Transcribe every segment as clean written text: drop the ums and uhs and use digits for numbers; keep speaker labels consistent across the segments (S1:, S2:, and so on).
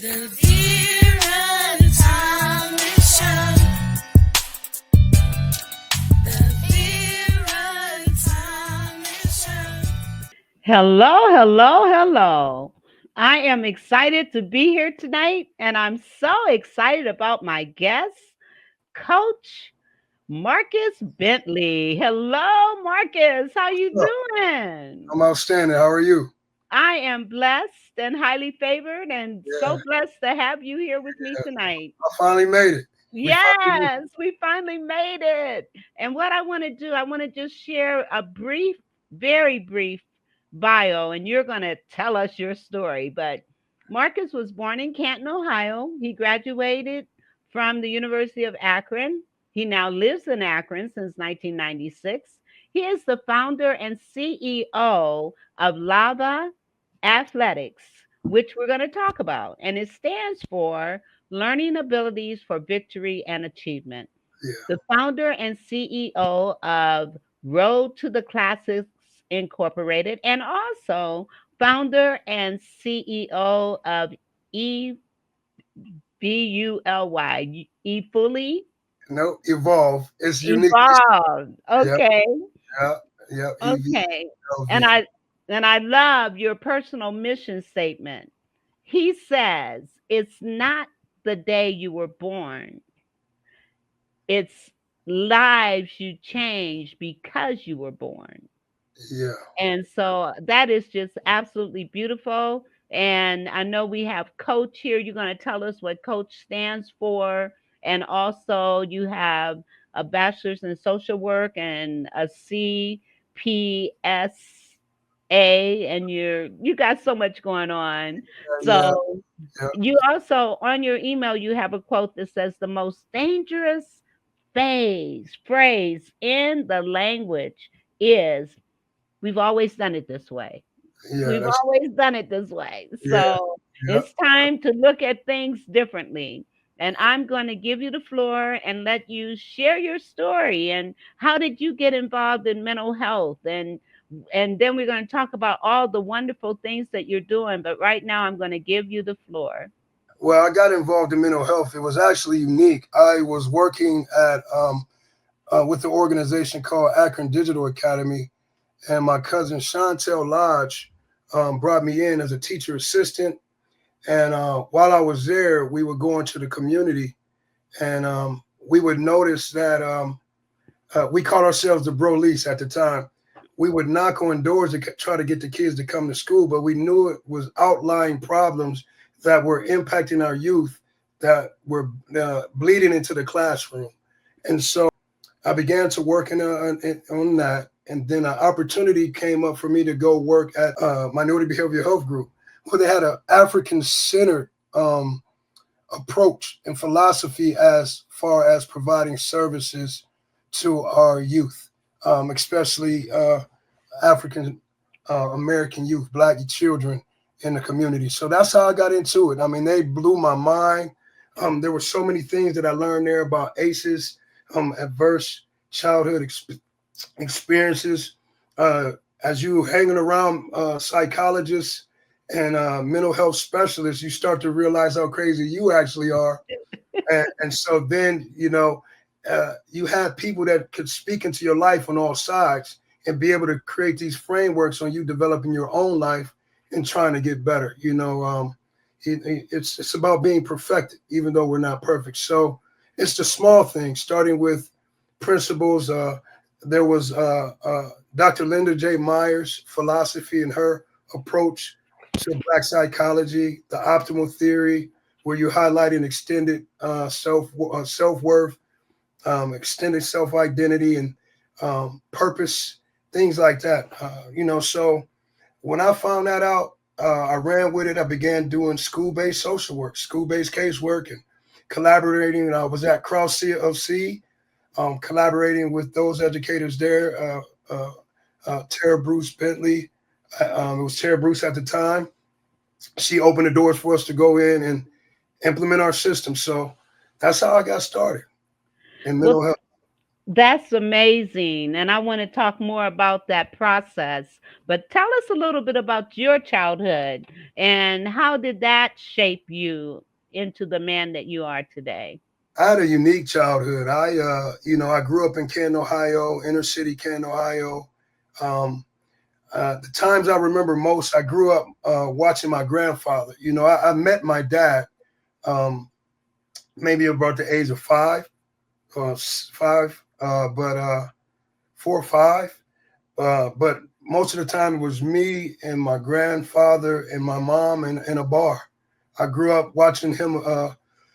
S1: The Vera Thomas Show. The Vera Thomas Show. Hello, hello, hello. I am excited to be here tonight, and I'm so excited about my guest, Coach Marcus Bentley. Hello, Marcus. How you
S2: Oh,
S1: doing?
S2: I'm outstanding. How are you?
S1: I am blessed and highly favored, and
S2: Yeah,
S1: so blessed to have you here with me tonight.
S2: I finally made it. We finally made
S1: Yes, we finally made it. And what I want to do, I want to just share a brief, very brief bio, and you're going to tell us your story. But Marcus was born in Canton, Ohio. He graduated from the University of Akron. He now lives in Akron since 1996. He is the founder and CEO of Lava Athletics, which we're going to talk about. And it stands for Learning Abilities for Victory and Achievement.
S2: it.
S1: The founder and CEO of Road to the Classics Incorporated, and also founder and CEO of EBULY, eFully
S2: Yeah. No, evolve. It's unique.
S1: Evolved.
S2: Yep,
S1: Okay.
S2: yep, yep.
S1: Okay. And
S2: EVLV.
S1: I love your personal mission statement. He says, it's not the day you were born. It's lives you change because you were born.
S2: Yeah.
S1: And so that is just absolutely beautiful. And I know we have coach here. You're going to tell us what coach stands for. And also you have a bachelor's in social work and a CPSA, and you got so much going on.
S2: Yeah,
S1: So
S2: yeah,
S1: you also, on your email, you have a quote that says the most dangerous phrase in the language is, we've always done it this way.
S2: yeah.
S1: We've
S2: That's
S1: always done it this way.
S2: yeah,
S1: So
S2: yeah.
S1: it's time to look at things differently. And I'm going to give you the floor and let you share your story and how did you get involved in mental health, and then we're going to talk about all the wonderful things that you're doing. But right now I'm going to give you the floor.
S2: Well, I got involved in mental health. It was actually unique. I was working at with the organization called Akron Digital Academy, and my cousin Chantel Lodge brought me in as a teacher assistant. And while I was there, we would go into the community, and we would notice that we called ourselves the Brolease at the time. We would knock on doors to try to get the kids to come to school, but we knew it was outlying problems that were impacting our youth that were bleeding into the classroom. And so I began to work on that. And then an opportunity came up for me to go work at Minority Behavioral Health Group, where they had an African centered approach and philosophy as far as providing services to our youth, especially African American youth, Black children in the community. So that's how I got into it. I mean, they blew my mind. There were so many things that I learned there about ACEs, adverse childhood experiences. As you hanging around psychologists and mental health specialists, you start to realize how crazy you actually are. And so then, you have people that could speak into your life on all sides and be able to create these frameworks on you developing your own life and trying to get better. It's about being perfected, even though we're not perfect. So it's the small things, starting with principles. There was Dr. Linda J. Myers' philosophy and her approach to Black psychology, the optimal theory, where you highlight an extended self worth, extended self identity, and purpose, things like that. So when I found that out, I ran with it. I began doing school based social work, school based casework, and collaborating. I was at Cross CFC, collaborating with those educators there. Tara Bruce Bentley. It was Tara Bruce at the time. She opened the doors for us to go in and implement our system. So that's how I got started in
S1: Well,
S2: mental health.
S1: That's amazing. And I want to talk more about that process. But tell us a little bit about your childhood and how did that shape you into the man that you are today?
S2: I had a unique childhood. I grew up in Canton, Ohio, inner city Canton, Ohio. Um, the times I remember most, I grew up watching my grandfather. I met my dad maybe about the age of but 4 or 5. But most of the time it was me and my grandfather and my mom in a bar. I grew up watching him.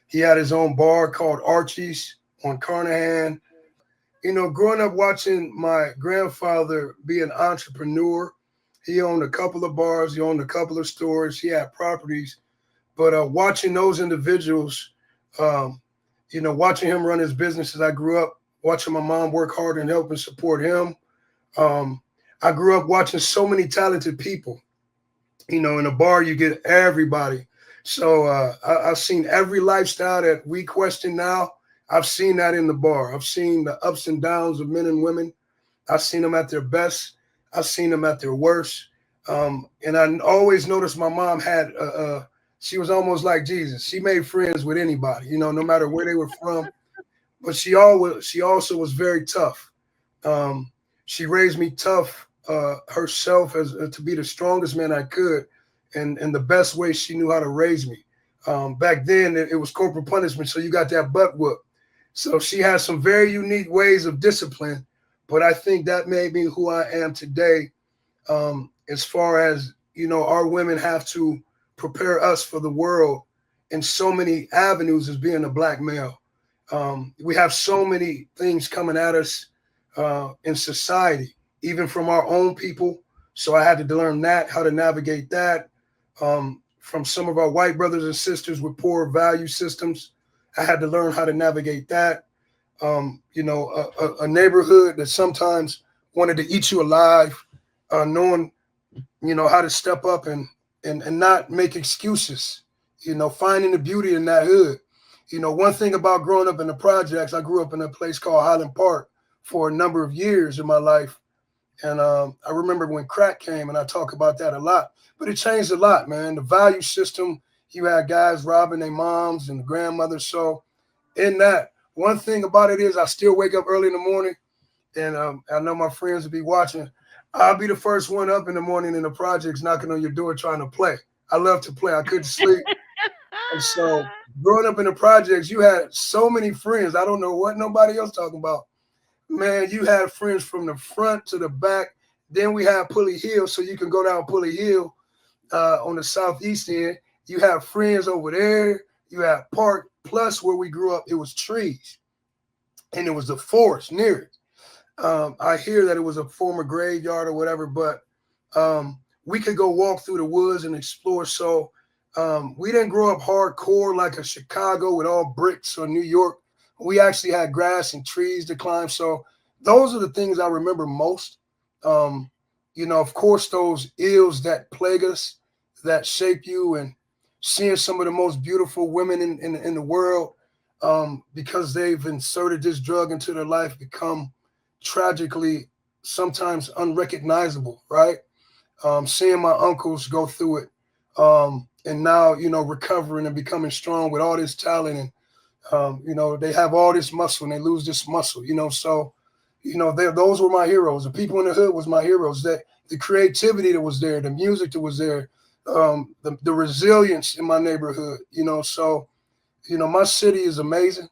S2: He had his own bar called Archie's on Carnahan. Growing up watching my grandfather be an entrepreneur, he owned a couple of bars, he owned a couple of stores, he had properties. But watching those individuals, um, watching him run his business as I grew up, watching my mom work hard and help and support him. Um, I grew up watching so many talented people. In a bar, you get everybody. So I've seen every lifestyle that we question now. I've seen that in the bar. I've seen the ups and downs of men and women. I've seen them at their best. I've seen them at their worst. And I always noticed my mom she was almost like Jesus. She made friends with anybody, no matter where they were from. But she also was very tough. Um, she raised me tough herself as to be the strongest man I could, and the best way she knew how to raise me. Back then, it was corporal punishment, so you got that butt whoop. So she has some very unique ways of discipline, but I think that made me who I am today. As far as our women have to prepare us for the world in so many avenues as being a black male. We have so many things coming at us in society, even from our own people. So I had to learn that, how to navigate that. From some of our white brothers and sisters with poor value systems, I had to learn how to navigate that. A neighborhood that sometimes wanted to eat you alive, knowing, how to step up and not make excuses, finding the beauty in that hood. One thing about growing up in the projects, I grew up in a place called Highland Park for a number of years in my life. And I remember when crack came, and I talk about that a lot. But it changed a lot, man. The value system, you had guys robbing their moms and grandmothers. So in that, one thing about it is I still wake up early in the morning, and I know my friends will be watching. I'll be the first one up in the morning in the projects knocking on your door trying to play. I love to play. I couldn't sleep. And so growing up in the projects, you had so many friends. I don't know what nobody else talking about. Man, you had friends from the front to the back. Then we had Pulley Hill, so you can go down Pulley Hill on the southeast end. You have friends over there. You have Park Plus where we grew up. It was trees, and it was the forest near it. I hear that it was a former graveyard or whatever, but we could go walk through the woods and explore. So we didn't grow up hardcore like a Chicago with all bricks or New York. We actually had grass and trees to climb. So those are the things I remember most. Of course, those ills that plague us, that shape you, and seeing some of the most beautiful women in the world, because they've inserted this drug into their life, become tragically sometimes unrecognizable, right? Seeing my uncles go through it, and now, recovering and becoming strong with all this talent, and they have all this muscle and they lose this muscle, so those were my heroes. The people in the hood was my heroes. That the creativity that was there, the music that was there, the resilience in my neighborhood, so my city is amazing.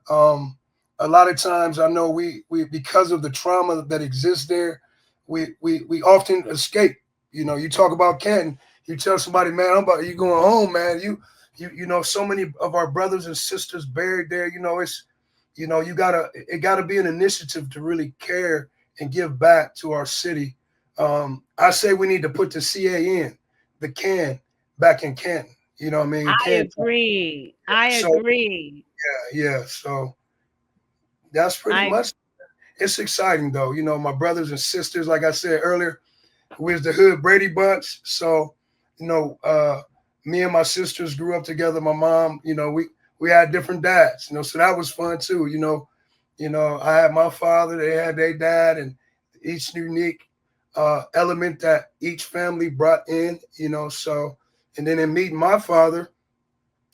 S2: A lot of times I know we because of the trauma that exists there, we often escape. You talk about Canton, you tell somebody, man, I'm about you going home, man. So many of our brothers and sisters buried there. It gotta be an initiative to really care and give back to our city. I say we need to put the CAN, the can, back in Canton. You know what I mean?
S1: I
S2: Canton.
S1: agree. I
S2: So
S1: agree.
S2: yeah. So that's pretty
S1: I
S2: much. It's exciting though. My brothers and sisters, like I said earlier, we're the hood Brady Bunch. So, you know, uh, me and my sisters grew up together. My mom, we had different dads, so that was fun too. You know, I had my father, they had their dad, and each unique element that each family brought in, you know. So, and then in meeting my father,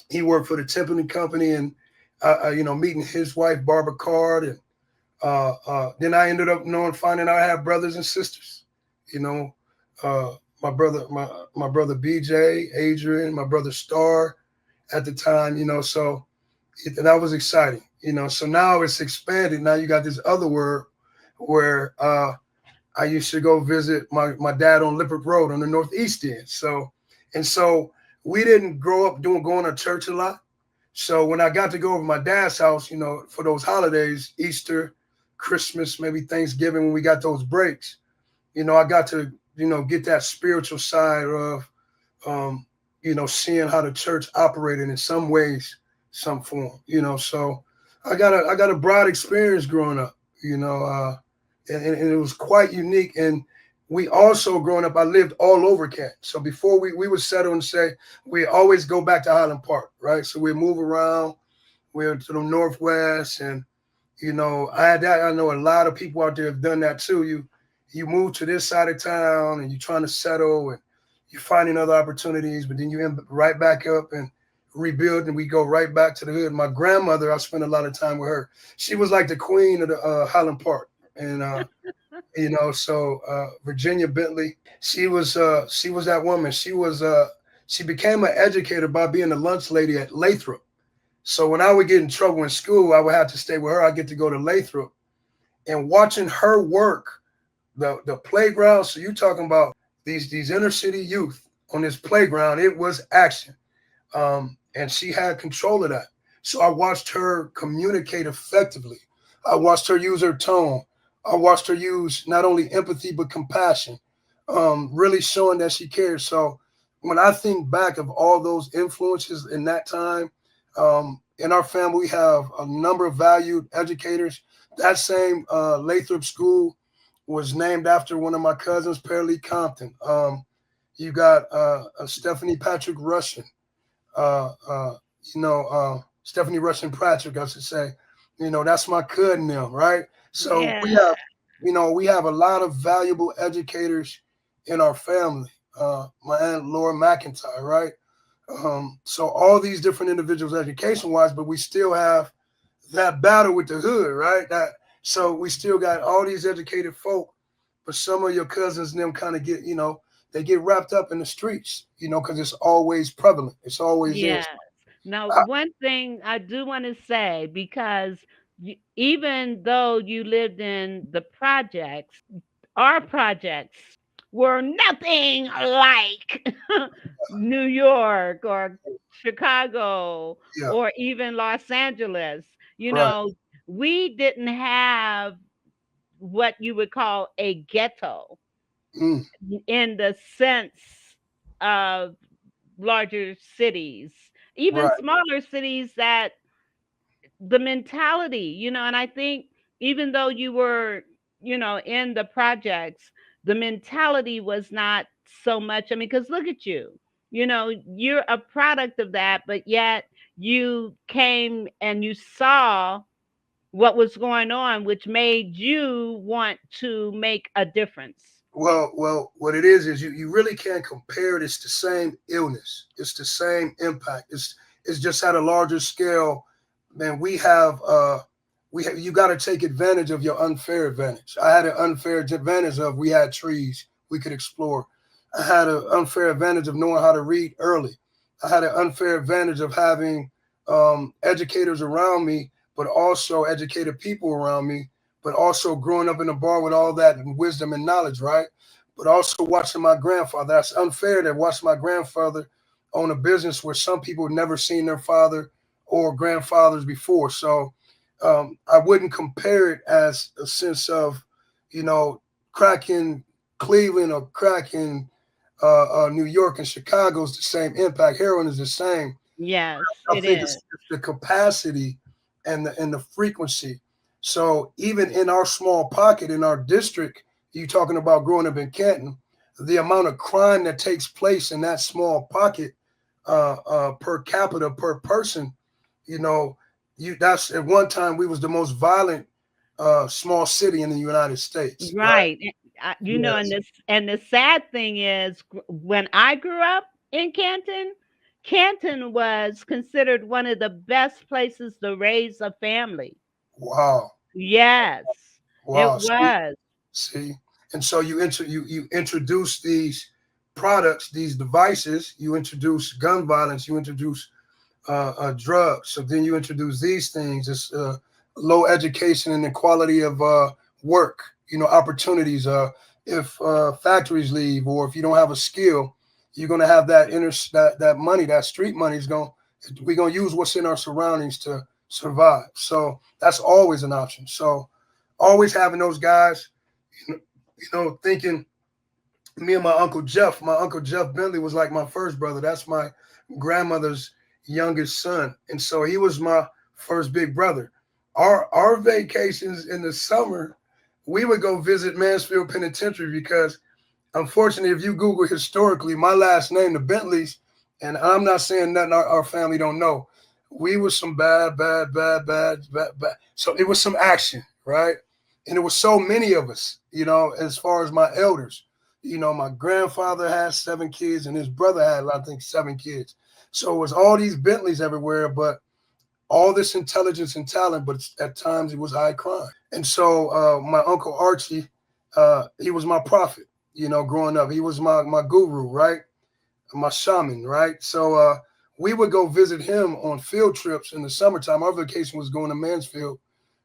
S2: he worked for the Tiffany Company, and you know, meeting his wife Barbara Card, and then I ended up finding out I have brothers and sisters. You know, my brother BJ, Adrian, my brother Star at the time. You know, so that was exciting. You know, so now it's expanded. Now you got this other word where I used to go visit my dad on Lippert Road on the northeast end. So we didn't grow up going to church a lot. So when I got to go over to my dad's house, you know, for those holidays, Easter, Christmas, maybe Thanksgiving, when we got those breaks, you know, I got to, you know, get that spiritual side of, um, you know, seeing how the church operated in some ways, some form, you know. So I got a broad experience growing up, you know, and it was quite unique. And we also growing up, I lived all over Canton. So before we would settle and say we always go back to Highland Park, right? So we move around, we're to the northwest, and you know, I had that. I know a lot of people out there have done that too. You move to this side of town and you're trying to settle and you're finding other opportunities, but then you end right back up and rebuild, and we go right back to the hood. My grandmother, I spent a lot of time with her. She was like the queen of the Highland Park, and you know, so Virginia Bentley, she was that woman. She became an educator by being a lunch lady at Lathrop. So when I would get in trouble in school, I would have to stay with her. I get to go to Lathrop and watching her work the playground. So you talking about these inner city youth on this playground? It was action, and she had control of that. So I watched her communicate effectively. I watched her use her tone. I watched her use not only empathy but compassion, really showing that she cares. So when I think back of all those influences in that time, in our family, we have a number of valued educators. That same Lathrop School was named after one of my cousins, Paralee Compton. You got Stephanie Patrick Russian, uh, uh, Stephanie Russian Patrick, I should say. You know, that's my cousin now, right? So
S1: Yeah.
S2: we have a lot of valuable educators in our family. My aunt Laura McIntyre, right? So all these different individuals education wise, but we still have that battle with the hood, right? That so we still got all these educated folk, but some of your cousins and them kind of get, you know, they get wrapped up in the streets, you know, because it's always prevalent. It's always there.
S1: Yes. Now,
S2: I,
S1: one thing I do want to say, because even though you lived in the projects, our projects were nothing like New York or Chicago
S2: yeah,
S1: or even Los Angeles. You
S2: right.
S1: know, we didn't have what you would call a ghetto
S2: Mm,
S1: in the sense of larger cities, even
S2: right.
S1: smaller cities, that the mentality, and I think even though you were, in the projects, the mentality was not so much. I mean, because look at you, you're a product of that, but yet you came and you saw what was going on, which made you want to make a difference.
S2: What it is you really can't compare it. It's the same illness. It's the same impact. It's just at a larger scale. Man, you got to take advantage of your unfair advantage. I had an unfair advantage of we had trees we could explore. I had an unfair advantage of knowing how to read early. I had an unfair advantage of having educators around me, but also educated people around me, but also growing up in a bar with all that wisdom and knowledge, right? But also watching my grandfather. That's unfair to watch my grandfather own a business where some people had never seen their father or grandfathers before. So I wouldn't compare it as a sense of, you know, cracking Cleveland or cracking New York and Chicago is the same impact. Heroin is the same.
S1: Yes,
S2: I
S1: it
S2: think
S1: is.
S2: it's the capacity and the frequency. So even in our small pocket in our district, you talking about growing up in Canton, the amount of crime that takes place in that small pocket per capita per person, you know, you that's at one time we was the most violent small city in the United States, right?
S1: Right. You know,
S2: Yes.
S1: and the sad thing is, when I grew up in Canton, Canton was considered one of the best places to raise a family.
S2: Wow.
S1: Yes, it
S2: Wow.
S1: was.
S2: See, and so you introduce these products, these devices. You introduce gun violence. You introduce drugs. So then you introduce these things. It's low education and the quality of work. You know, opportunities. If factories leave, or if you don't have a skill, you're gonna have that money, that street money is going. We're gonna use what's in our surroundings to survive. So that's always an option. So always having those guys, thinking me and my Uncle Jeff Bentley was like my first brother. That's my grandmother's youngest son. And so he was my first big brother. Our vacations in the summer, we would go visit Mansfield Penitentiary because unfortunately, if you Google historically, my last name, the Bentleys, and I'm not saying nothing our family don't know. We was some bad. So it was some action, right? And it was so many of us, as far as my elders. My grandfather had 7 kids and his brother had, I think, 7 kids. So it was all these Bentleys everywhere, but all this intelligence and talent, but at times it was high crime. And so my Uncle Archie, he was my prophet, growing up. He was my guru, right? My shaman, right? So we would go visit him on field trips in the summertime. Our vacation was going to Mansfield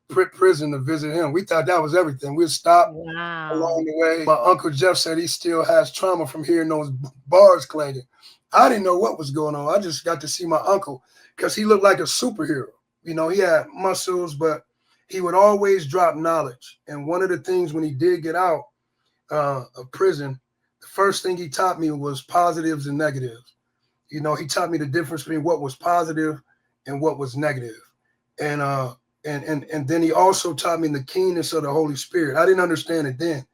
S2: prison to visit him. We thought that was everything. We'd stop along
S1: Wow.
S2: the way. My Uncle Jeff said he still has trauma from hearing those bars clanging. I didn't know what was going on. I just got to see my uncle because he looked like a superhero. He had muscles, but he would always drop knowledge. And one of the things when he did get out of prison, the first thing he taught me was positives and negatives. He taught me the difference between what was positive and what was negative. And and then he also taught me the keenness of the Holy Spirit. I didn't understand it then,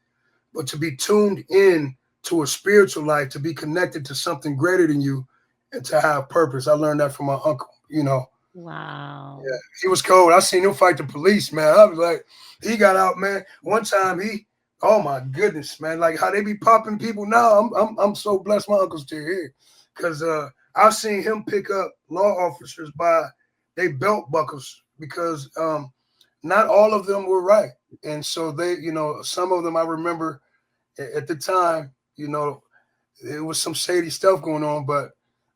S2: but to be tuned in to a spiritual life, to be connected to something greater than you, and to have purpose. I learned that from my uncle.
S1: Wow.
S2: Yeah, he was cold. I seen him fight the police, man. I was like, he got out, man. One time oh my goodness, man, like how they be popping people now. I'm so blessed my uncle's still here, because I've seen him pick up law officers by they belt buckles because not all of them were right, and so they, some of them I remember at the time, it was some shady stuff going on, but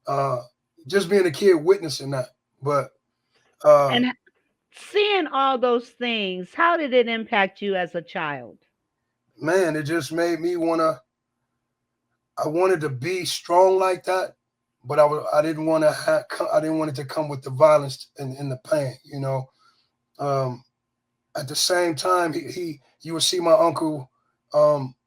S2: uh, just being a kid witnessing that, but. Uh,
S1: And seeing all those things, how did it impact you as a child?
S2: Man, it just made me I wanted to be strong like that, but I didn't want to I didn't want it to come with the violence and the pain, um at the same time, you would see my uncle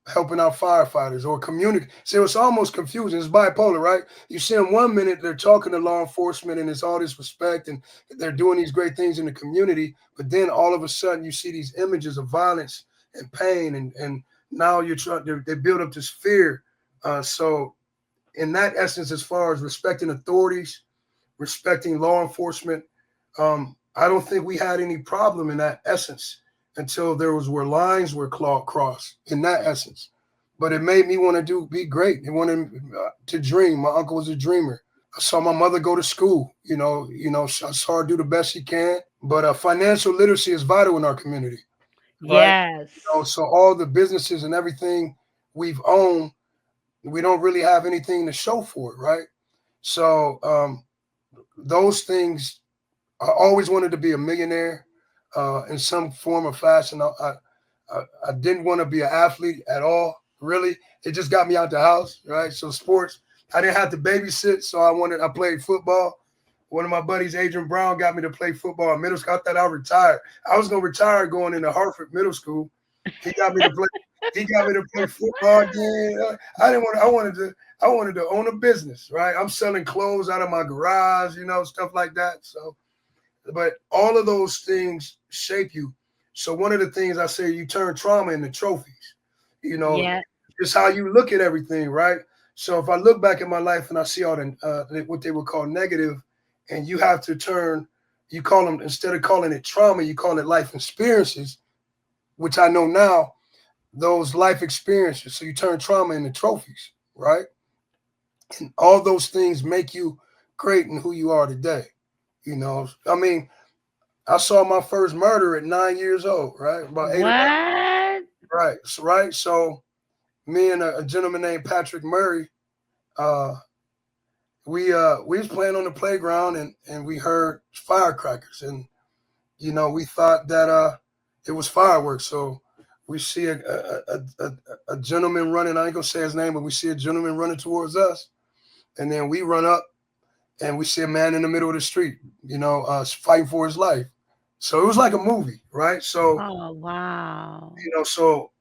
S2: helping out firefighters or community. So it's almost confusing. It's bipolar, right? You see them one minute they're talking to law enforcement and it's all this respect and they're doing these great things in the community, but then all of a sudden you see these images of violence and pain, and now you're trying. They build up this fear. So in that essence, as far as respecting authorities, respecting law enforcement, I don't think we had any problem in that essence until there was where lines were crossed in that essence. But it made me want to be great. It wanted to dream. My uncle was a dreamer. I saw my mother go to school. I saw her do the best she can. But financial literacy is vital in our community, right?
S1: Yes.
S2: So all the businesses and everything we've owned, we don't really have anything to show for it, right? So those things, I always wanted to be a millionaire in some form or fashion. I didn't want to be an athlete at all, really. It just got me out the house, right? So sports, I didn't have to babysit, so I played football. One of my buddies, Adrian Brown, got me to play football in middle school. I thought I retired. I was gonna retire going into Hartford Middle School. He got me to play. He got me to play football again. I didn't want. I wanted to own a business, right? I'm selling clothes out of my garage, stuff like that. So, but all of those things shape you. So one of the things I say, you turn trauma into trophies. You know,
S1: Yeah.
S2: it's how you look at everything, right? So if I look back at my life and I see all the what they would call negative, and you have to turn, you call them, instead of calling it trauma, you call it life experiences. which I know now, those life experiences. So you turn trauma into trophies, right? And all those things make you great in who you are today. You know, I mean, I saw my first murder at 9 years old, right? About 8 or 9.
S1: What?
S2: Right. So, right. So me and a gentleman named Patrick Murray, uh, we was playing on the playground and we heard firecrackers and we thought that it was fireworks. So we see a gentleman running. I ain't gonna say his name, but we see a gentleman running towards us, and then we run up and we see a man in the middle of the street, fighting for his life. So it was like a movie, right? So
S1: Oh, wow.
S2: so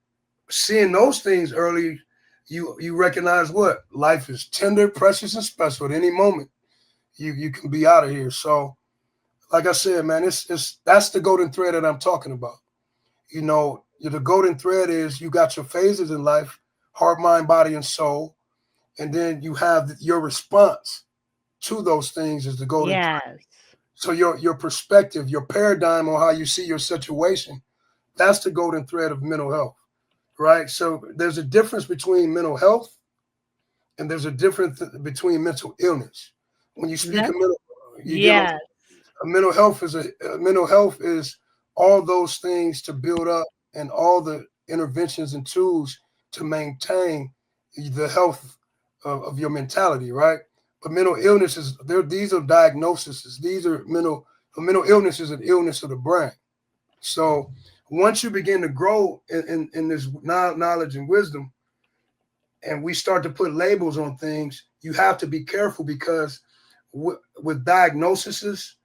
S2: seeing those things early, you recognize what life is tender, precious, and special. At any moment, you can be out of here. So, like I said, man, it's that's the golden thread that I'm talking about. The golden thread is you got your phases in life, heart, mind, body, and soul, and then you have your response to those things is the golden thread.
S1: Yes.
S2: So your perspective, your paradigm on how you see your situation, that's the golden thread of mental health, right? So there's a difference between mental health and there's a difference between mental illness. When you speak of
S1: That's
S2: mental, you deal with
S1: yes.
S2: mental health is all those things to build up and all the interventions and tools to maintain the health of your mentality, right? But mental illnesses, these are diagnoses. These are a mental illness is an illness of the brain. So once you begin to grow in this knowledge and wisdom, and we start to put labels on things, you have to be careful because with diagnoses,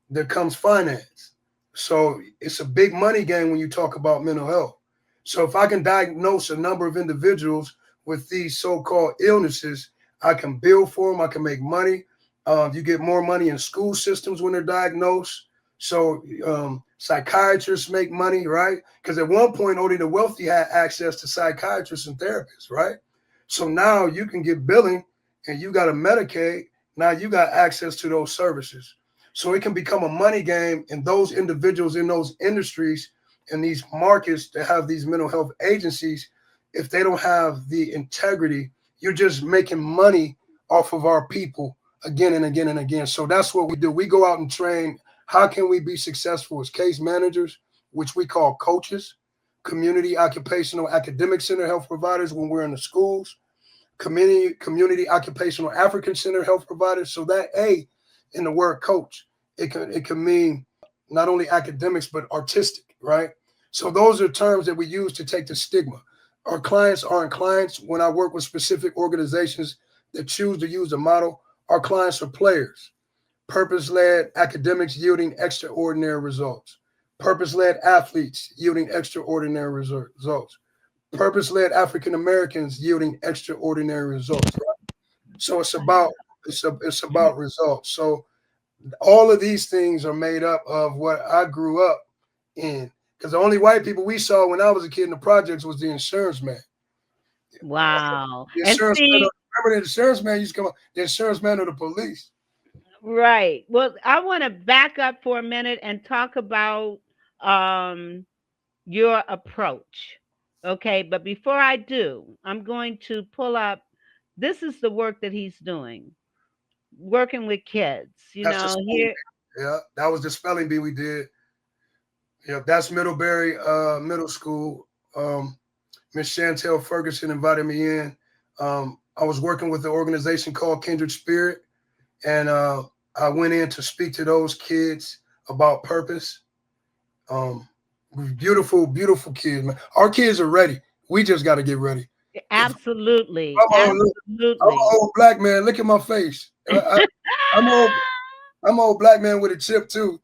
S2: there comes finance. So it's a big money game when you talk about mental health. So if I can diagnose a number of individuals with these so-called illnesses, I can bill for them. I can make money. You get more money in school systems when they're diagnosed. So psychiatrists make money, right? Because at one point, only the wealthy had access to psychiatrists and therapists, right? So now you can get billing and you got a Medicaid. Now you got access to those services. So it can become a money game, and those individuals in those industries and these markets that have these mental health agencies, if they don't have the integrity, you're just making money off of our people again and again and again. So that's what we do. We go out and train. How can we be successful as case managers, which we call coaches, community occupational academic center health providers when we're in the schools, community occupational African center health providers. So that A in the word coach, it can mean not only academics but artistic, right? So those are terms that we use to take the stigma. Our clients aren't clients. When I work with specific organizations that choose to use the model, our clients are players. Purpose-led academics yielding extraordinary results. Purpose-led athletes yielding extraordinary results. Purpose-led African Americans yielding extraordinary results. Right? So it's about results. So all of these things are made up of what I grew up in. Because the only white people we saw when I was a kid in the projects was the insurance man.
S1: Wow.
S2: The
S1: And
S2: insurance man.
S1: see,
S2: Remember the insurance man used to come up. The insurance man or the police.
S1: right. Well, I want to back up for a minute and talk about um your approach. Okay, but before I do, I'm going to pull up this is the work that he's doing, working with kids,
S2: That's the spelling
S1: here.
S2: bee. Yeah, that was the spelling bee we did. Yeah, that's Middlebury Middle School. Miss Chantel Ferguson invited me in. I was working with an organization called Kindred Spirit, and I went in to speak to those kids about purpose. Um, beautiful, beautiful kids, man. Our kids are ready. We just got to get ready. If
S1: Absolutely.
S2: I'm
S1: Absolutely.
S2: an old black man, look at my face. I'm old. I'm an old black man with a chip too,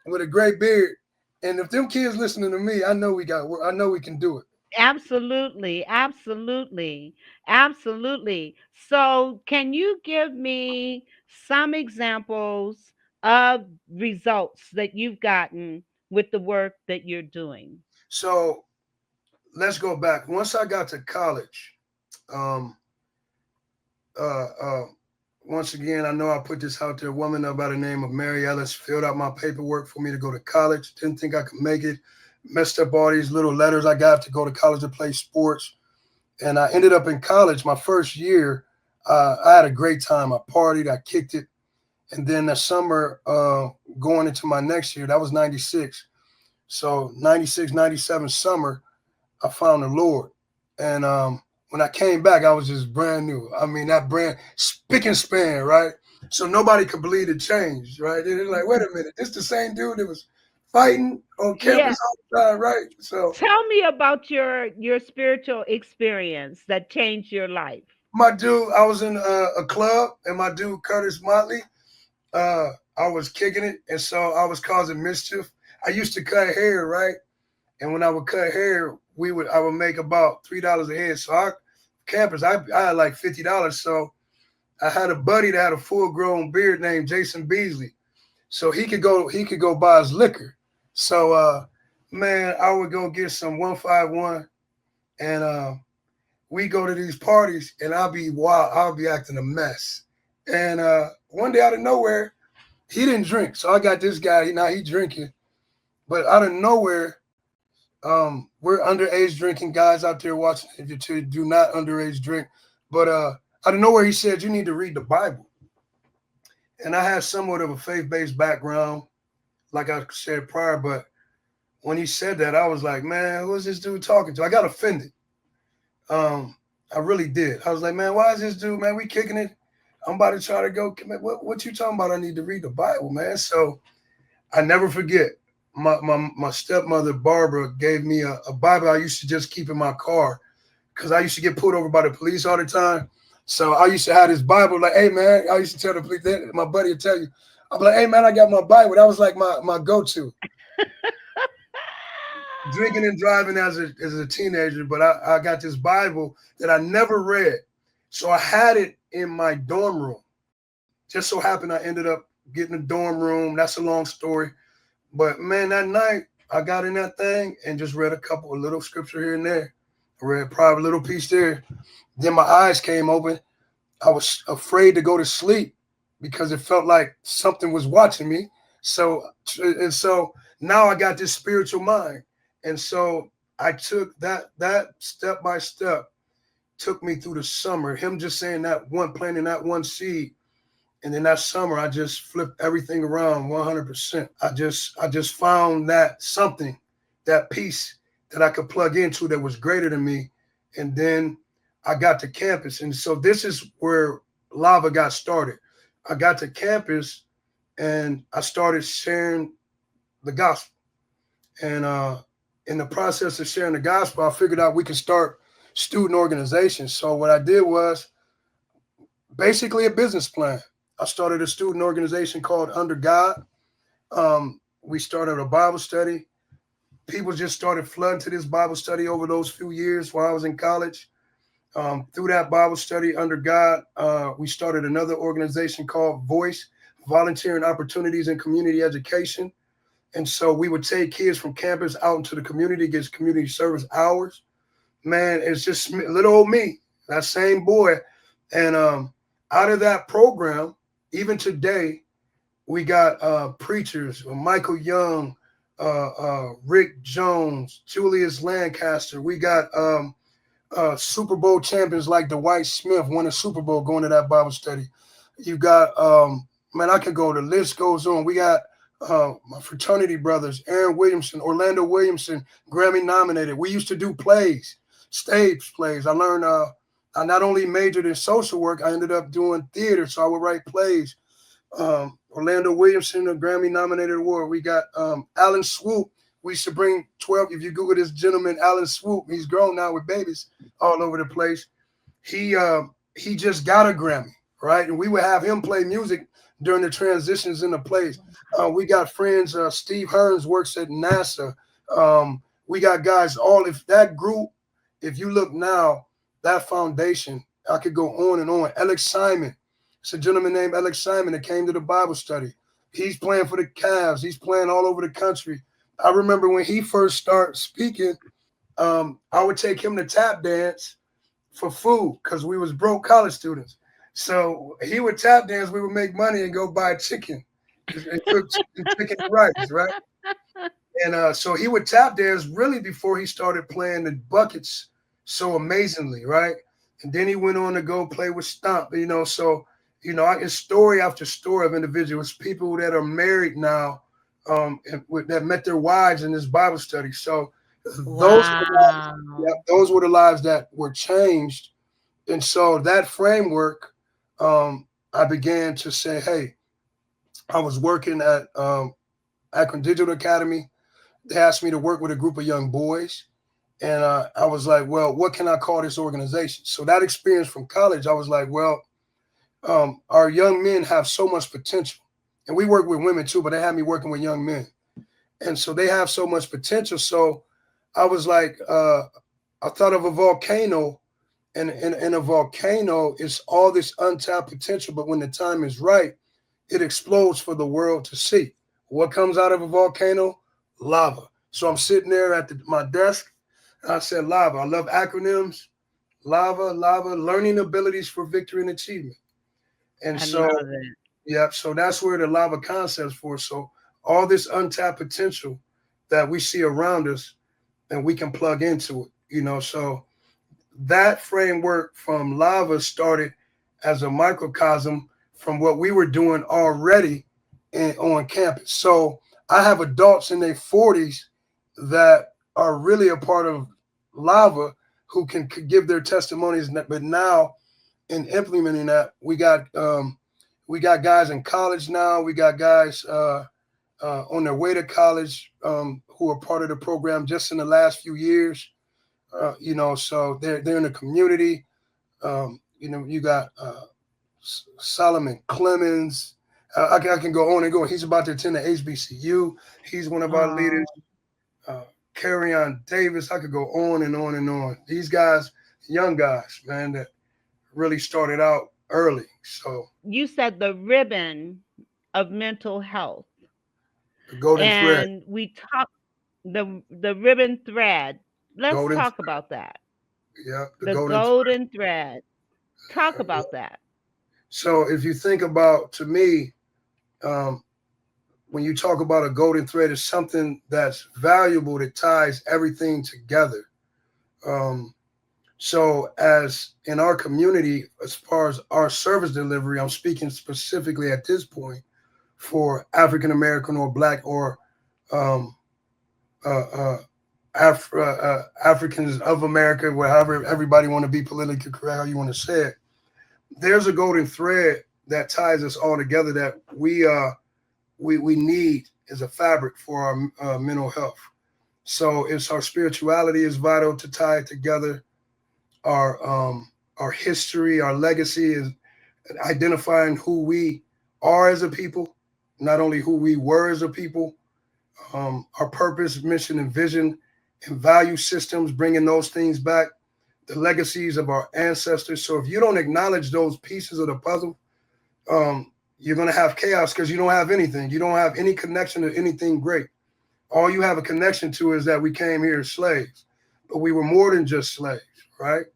S2: with a gray beard. And if them kids listening to me, I know we got. I know we can do it.
S1: Absolutely, absolutely, absolutely. So, can you give me some examples of results that you've gotten with the work that you're doing?
S2: So let's go back. Once I got to college, um, uh, uh, once again, I know I put this out there. A woman by the name of Mary Ellis filled out my paperwork for me to go to college. Didn't think I could make it. messed up all these little letters I got to go to college to play sports. And I ended up in college my first year. I had a great time. I partied, I kicked it. And then the summer going into my next year, that was 96. So 96, 97 summer, I found the Lord. And when I came back, I was just brand new. I mean, that brand, spick and span, right? So nobody could believe it changed, right? They're like, wait a minute, this the same dude that was fighting on
S1: Yeah.
S2: campus all the time, right? So
S1: Tell me about your spiritual experience that changed your life.
S2: my dude, I was in a club, and my dude Curtis Motley, I was kicking it, and so I was causing mischief. I used to cut hair, right? And when I would cut hair, I would make about $3 a head. So I had like $50. So I had a buddy that had a full grown beard named Jason Beasley. So he could go buy his liquor. So man, I would go get some 151, and we go to these parties, and I'll be wild, I'll be acting a mess. And one day out of nowhere, he didn't drink. So I got this guy, now he drinking. But out of nowhere, we're underage drinking guys out there watching. If you do not underage drink, but out of nowhere he said you need to read the Bible. And I have somewhat of a faith-based background, like I said prior. But when he said that, I was like, man, who is this dude talking to? I got offended. I really did. I was like, man, why is this dude, man? We kicking it. I'm about to try to go. What you talking about? I need to read the Bible, man. So I never forget. My stepmother Barbara gave me a Bible I used to just keep in my car because I used to get pulled over by the police all the time. So I used to have this Bible, like, hey man, I used to tell the police, my buddy would tell you, I'm like, hey man, I got my Bible. That was like my go-to. Drinking and driving as a teenager, but I got this Bible that I never read. So I had it in my dorm room. Just so happened I ended up getting a dorm room. That's a long story. But man, that night I got in that thing and just read a couple of little scripture here and there. I read probably a little piece there. Then my eyes came open. I was afraid to go to sleep because it felt like something was watching me. So now I got this spiritual mind. And so I took that step by step, took me through the summer. Him just saying that one, planting that one seed. And then that summer, I just flipped everything around 100%. I just found that something, that piece that I could plug into that was greater than me. And then I got to campus. And so this is where Lava got started. I got to campus and I started sharing the gospel. And in the process of sharing the gospel, I figured out we could start student organizations. So what I did was basically a business plan. I started a student organization called Under God. We started a Bible study. People just started flooding to this Bible study over those few years while I was in college. Through that Bible study under God, we started another organization called Voice, Volunteering Opportunities in Community Education. And so we would take kids from campus out into the community, get community service hours. Man, it's just little old me, that same boy. And out of that program, even today, we got preachers, Michael Young, Rick Jones, Julius Lancaster. We got Super Bowl champions like Dwight Smith won a Super Bowl going to that Bible study. You got, man, I could go, the list goes on. We got my fraternity brothers, Aaron Williamson, Orlando Williamson, Grammy nominated. We used to do plays, stage plays. I learned, I not only majored in social work, I ended up doing theater, so I would write plays. Orlando Williamson, a Grammy nominated award. We got Alan Swoop. We used to bring 12. If you Google this gentleman, Alan Swoop, he's grown now with babies all over the place. He just got a Grammy, right? And we would have him play music during the transitions in the plays. We got friends. Steve Hearns works at NASA. We got guys all. If that group, if you look now, that foundation, I could go on and on. Alex Simon. It's a gentleman named Alex Simon that came to the Bible study. He's playing for the Cavs. He's playing all over the country. I remember when he first started speaking, I would take him to tap dance for food because we was broke college students. So he would tap dance. We would make money and go buy chicken and cook chicken and rice, right? And so he would tap dance really before he started playing the buckets so amazingly, right? And then he went on to go play with Stomp, So, it's story after story of individuals, people that are married now, that met their wives in this Bible study. So,
S1: Wow.
S2: those were the lives that were changed. And so that framework, I began to say, hey, I was working at Akron Digital Academy. They asked me to work with a group of young boys. And I was like, well, what can I call this organization? So that experience from college, I was like, well, our young men have so much potential. And we work with women too, but they had me working with young men. And so they have so much potential. So I was like, I thought of a volcano, and a volcano is all this untapped potential. But when the time is right, it explodes for the world to see. What comes out of a volcano? Lava. So I'm sitting there at my desk. I said lava. I love acronyms. Lava, lava, learning abilities for victory and achievement. And
S1: I
S2: so,
S1: love it.
S2: yeah, so that's where the lava concept's for. So all this untapped potential that we see around us, and we can plug into it. So that framework from lava started as a microcosm from what we were doing already on campus. So I have adults in their 40s that are really a part of lava who can give their testimonies. But now, in implementing that, we got guys in college now. We got guys on their way to college who are part of the program just in the last few years. So they're in the community. You got Solomon Clemens. I can go on and go. He's about to attend the HBCU. He's one of our leaders.
S1: Oh,
S2: Uh, on Davis. I could go on and on and on. These guys, young guys, man, that really started out early. So
S1: you said the ribbon of mental health,
S2: the golden thread,
S1: and we talked the ribbon thread. Let's
S2: golden,
S1: talk about that.
S2: yeah, the
S1: The
S2: golden thread.
S1: golden thread. Talk about that.
S2: So if you think about, to me, um, when you talk about a golden thread, it's something that's valuable that ties everything together. Um, so, as in our community, as far as our service delivery, I'm speaking specifically at this point for African American or Black or um, uh, uh, Africans of America, wherever everybody want to be politically correct, how you want to say it. There's a golden thread that ties us all together that we need as a fabric for our mental health. So it's our spirituality is vital to tie it together. Our history, our legacy is identifying who we are as a people, not only who we were as a people. Our purpose, mission, and vision, and value systems, bringing those things back. The legacies of our ancestors. So if you don't acknowledge those pieces of the puzzle, you're going to have chaos because you don't have anything. You don't have any connection to anything great. All you have a connection to is that we came here as slaves, but we were more than just slaves, right?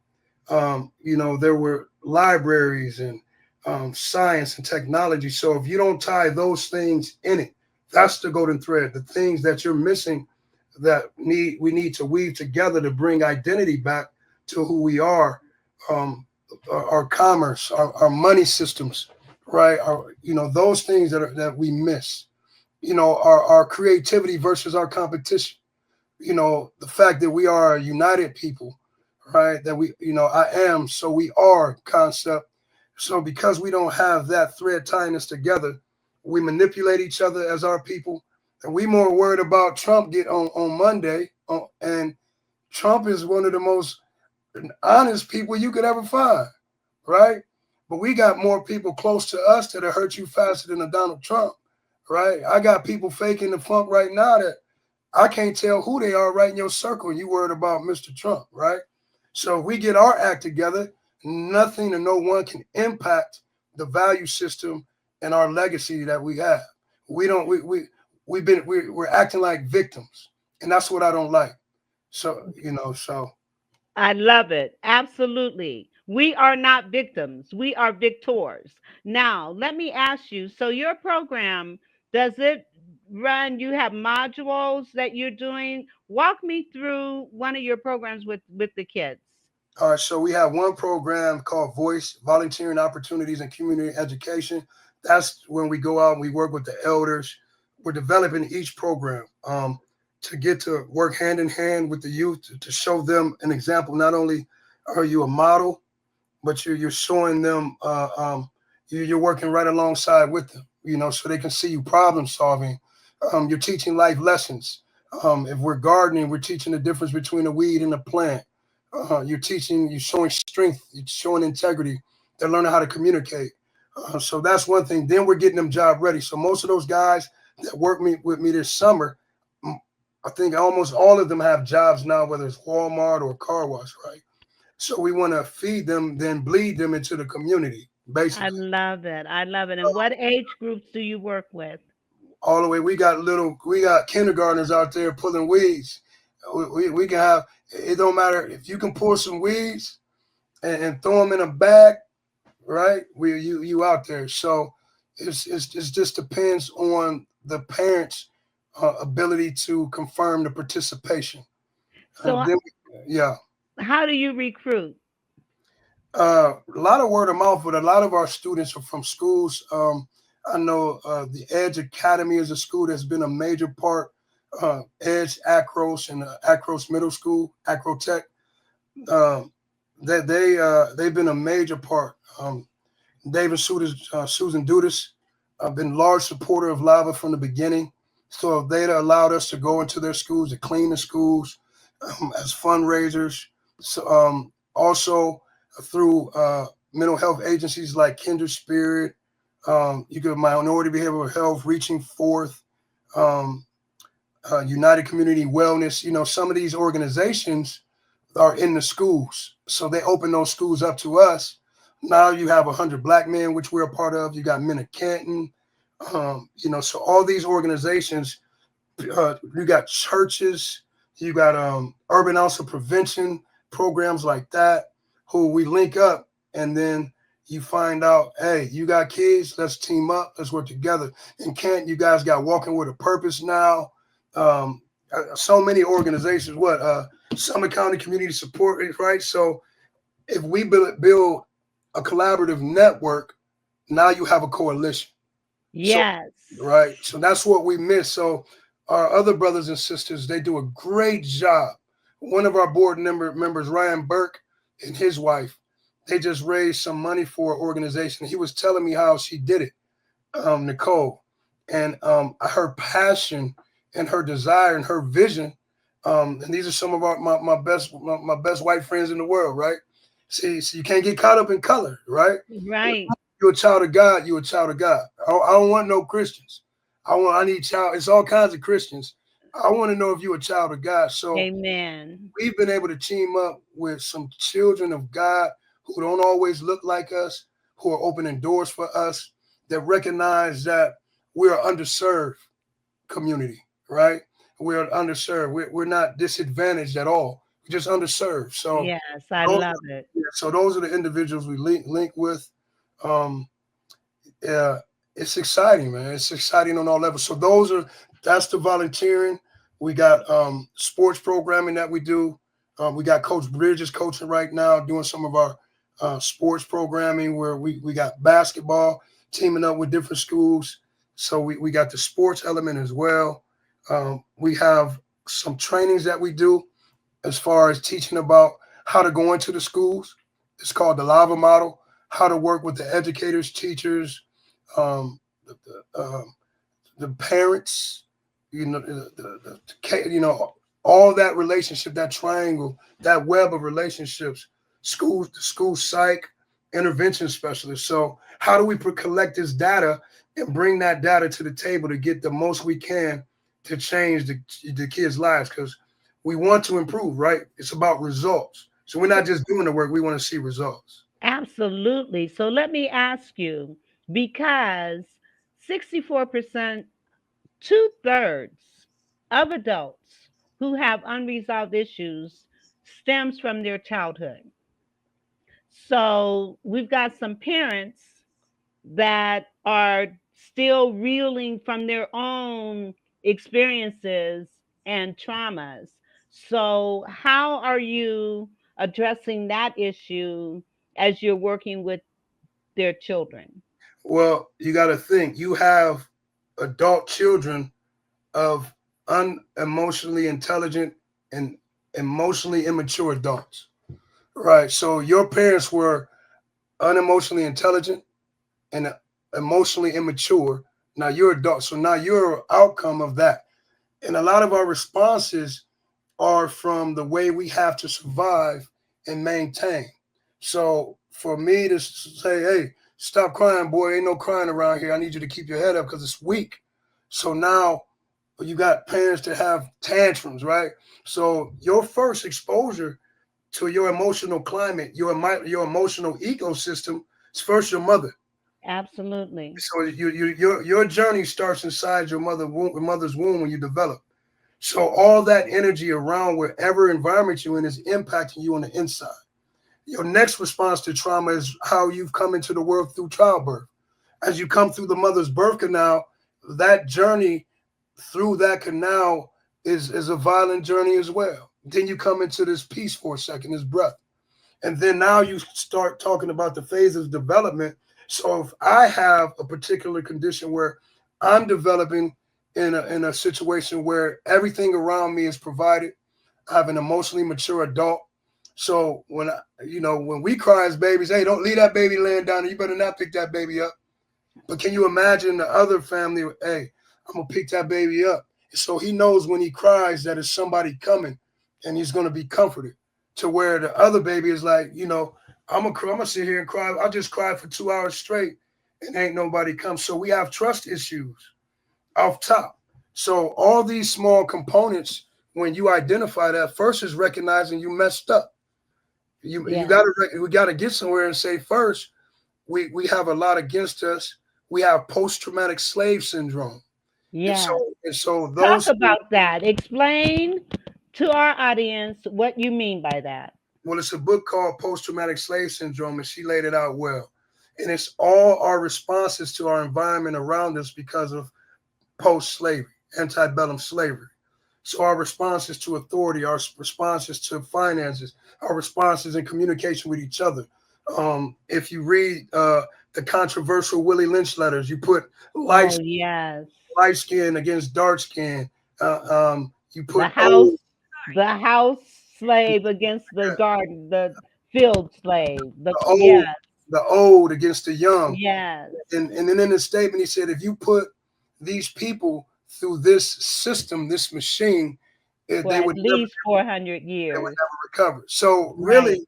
S2: There were libraries and science and technology. So if you don't tie those things in it, that's the golden thread. The things that you're missing that we need to weave together to bring identity back to who we are, our commerce, our money systems, right? Those things that we miss. Our creativity versus our competition. The fact that we are a united people, right? That I am, so we are concept. So because we don't have that thread tying us together, we manipulate each other as our people. And we more worried about Trump get on Monday. And Trump is one of the most honest people you could ever find, right? But we got more people close to us that'll hurt you faster than a Donald Trump, right? I got people faking the funk right now that I can't tell who they are right in your circle. And you worried about Mr. Trump, right? So if we get our act together, nothing and no one can impact the value system and our legacy that we have. We don't. We're acting like victims, and that's what I don't like. So.
S1: I love it. Absolutely. We are not victims. We are victors. Now, let me ask you, so your program, does it run, you have modules that you're doing. Walk me through one of your programs with the kids.
S2: All right, so we have one program called Voice Volunteering Opportunities and Community Education. That's when we go out and we work with the elders. We're developing each program to get to work hand in hand with the youth to show them an example. Not only are you a model, but you're showing them you're working right alongside with them, so they can see you problem solving. You're teaching life lessons. If we're gardening, we're teaching the difference between a weed and a plant. You're showing strength, you're showing integrity. They're learning how to communicate. So that's one thing. Then we're getting them job ready. So most of those guys that with me this summer, I think almost all of them have jobs now, whether it's Walmart or car wash, right? So we want to feed them, then bleed them into the community,
S1: I
S2: basically.
S1: love it. I love it. And what age groups do you work with?
S2: All the way, we got kindergartners out there pulling weeds. We can have, it don't matter if you can pull some weeds and throw them in a bag, right? You out there. So it just depends on the parents' ability to confirm the participation.
S1: So,
S2: Then, yeah.
S1: how do you recruit?
S2: A lot of word of mouth, but a lot of our students are from schools. I know the Edge Academy is a school that's been a major part. Edge, Acros, and Acros Middle School, Acrotech. Um, they've been a major part. David Susan Dudas, been large supporter of Lava from the beginning. So they allowed us to go into their schools to clean the schools as fundraisers. So, also through mental health agencies like Kindred Spirit, you get Minority Behavioral Health, Reaching Forth, um, United Community Wellness. Some of these organizations are in the schools, so they open those schools up to us. Now you have 100 Black Men, which we're a part of. You got Men of Canton. So all these organizations, you got churches, you got urban also prevention programs like that, who we link up, and then you find out, hey, you got kids, let's team up, let's work together. In Kent, you guys got Walking with a Purpose now. So many organizations. Summit County Community Support, right? So if we build a collaborative network, now you have a coalition. So,
S1: Yes.
S2: right. So that's what we miss. So our other brothers and sisters, they do a great job. One of our board members, Ryan Burke, and his wife, they just raised some money for an organization. He was telling me how she did it, Nicole, and her passion and her desire and her vision. And these are some of my best white friends in the world, right? See, so you can't get caught up in color, right?
S1: Right.
S2: You're a child of God. You're a child of God. I don't want no Christians. I need child. It's all kinds of Christians. I want to know if you're a child of God. So
S1: Amen.
S2: we've been able to team up with some children of God who don't always look like us, who are opening doors for us, that recognize that we're an underserved community, right? We're underserved. We're not disadvantaged at all. We're just underserved. So
S1: Yes, I
S2: those,
S1: love it.
S2: yeah, so those are the individuals we link with. Um, yeah, it's exciting, man. It's exciting on all levels. So that's the volunteering. We got sports programming that we do. We got Coach Bridges coaching right now, doing some of our sports programming where we got basketball teaming up with different schools. So we got the sports element as well. We have some trainings that we do as far as teaching about how to go into the schools. It's called the Lava Model, how to work with the educators, teachers, um, the, the parents, all that relationship, that triangle, that web of relationships, school psych, intervention specialists. So how do we collect this data and bring that data to the table to get the most we can to change the kids' lives? Because we want to improve, right? It's about results. So we're not just doing the work; we want to see results.
S1: Absolutely. So let me ask you, because 64%, two-thirds of adults who have unresolved issues stems from their childhood. So we've got some parents that are still reeling from their own experiences and traumas. So, how are you addressing that issue as you're working with their children?
S2: Well, you got to think you have adult children of unemotionally intelligent and emotionally immature adults, right? So your parents were unemotionally intelligent and emotionally immature. Now you're adult, so now you're an outcome of that. And a lot of our responses are from the way we have to survive and maintain. So for me to say, hey, stop crying, boy, ain't no crying around here. I need you to keep your head up because it's weak. So now you got parents that have tantrums, right? So your first exposure to your emotional climate, your emotional ecosystem is first your mother.
S1: Absolutely.
S2: So your journey starts inside your mother's womb when you develop. So all that energy around wherever environment you're in is impacting you on the inside. Your next response to trauma is how you've come into the world through childbirth. As you come through the mother's birth canal, that journey through that canal is a violent journey as well. Then you come into this peace for a second, this breath. And then now you start talking about the phases of development. So if I have a particular condition where I'm developing in a situation where everything around me is provided, I have an emotionally mature adult. So when we cry as babies, hey, don't leave that baby laying down. You better not pick that baby up. But can you imagine the other family? Hey, I'm gonna pick that baby up. So he knows when he cries that it's somebody coming, and he's gonna be comforted. To where the other baby is like, I'm gonna sit here and cry. I'll just cry for 2 hours straight, and ain't nobody come. So we have trust issues off top. So all these small components, when you identify that, first is recognizing you messed up. You
S1: Yes.
S2: gotta we gotta get somewhere and say first we have a lot against us. We have post traumatic slave syndrome, and so
S1: Yes.
S2: and so
S1: Talk
S2: those things,
S1: about that. Explain to our audience what you mean by that.
S2: well, it's a book called Post Traumatic Slave Syndrome, and she laid it out well. And it's all our responses to our environment around us because of post slavery, antebellum slavery. So our responses to authority, our responses to finances, our responses in communication with each other. If you read the controversial Willie Lynch letters, you put light
S1: Oh, yes.
S2: light skin against dark skin. You
S1: The
S2: put
S1: house, the house slave against the
S2: yeah,
S1: garden, the field slave.
S2: the old,
S1: Yes,
S2: the old against the young.
S1: yes.
S2: And then in his statement, he said, if you put these people through this system, this machine,
S1: For
S2: they
S1: at
S2: would never,
S1: least 400
S2: they would
S1: years.
S2: never recover. So
S1: Right.
S2: really